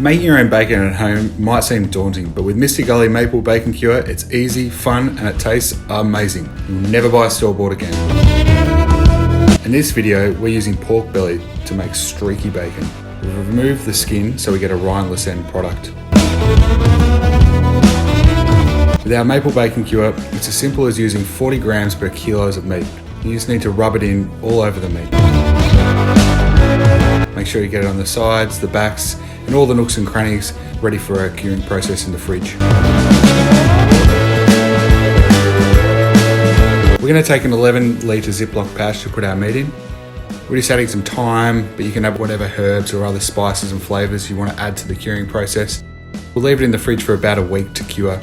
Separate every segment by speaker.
Speaker 1: Making your own bacon at home might seem daunting, but with Mr. Gully Maple Bacon Cure, it's easy, fun, and it tastes amazing. You'll never buy store-bought again. In this video, we're using pork belly to make streaky bacon. We've removed the skin so we get a rindless end product. With our Maple Bacon Cure, it's as simple as using 40 grams per kilos of meat. You just need to rub it in all over the meat. Make sure you get it on the sides, the backs, and all the nooks and crannies ready for our curing process in the fridge. We're going to take an 11 litre Ziploc pouch to put our meat in. We're just adding some thyme, but you can add whatever herbs or other spices and flavours you want to add to the curing process. We'll leave it in the fridge for about a week to cure.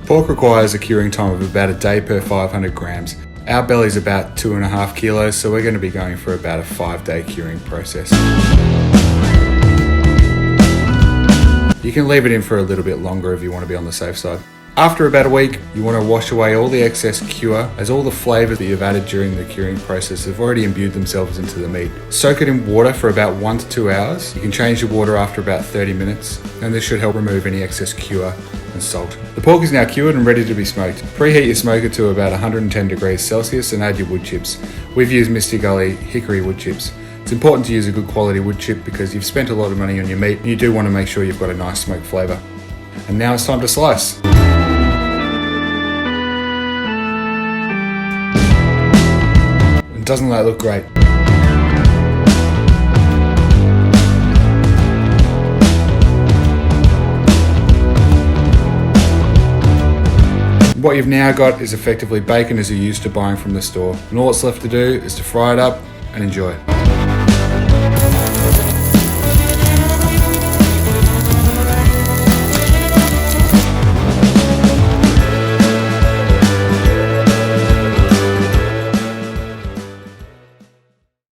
Speaker 1: Pork requires a curing time of about a day per 500 grams. Our belly's about 2.5 kilos, so we're going to be going for about a 5-day curing process. You can leave it in for a little bit longer if you want to be on the safe side. After about a week, you want to wash away all the excess cure, as all the flavours that you've added during the curing process have already imbued themselves into the meat. Soak it in water for about 1 to 2 hours. You can change the water after about 30 minutes, and this should help remove any excess cure and salt. The pork is now cured and ready to be smoked. Preheat your smoker to about 110 degrees Celsius and add your wood chips. We've used Mr. Gully hickory wood chips. It's important to use a good quality wood chip because you've spent a lot of money on your meat and you do want to make sure you've got a nice smoked flavour. And now it's time to slice. And doesn't that look great? What you've now got is effectively bacon as you're used to buying from the store. And all it's left to do is to fry it up and enjoy.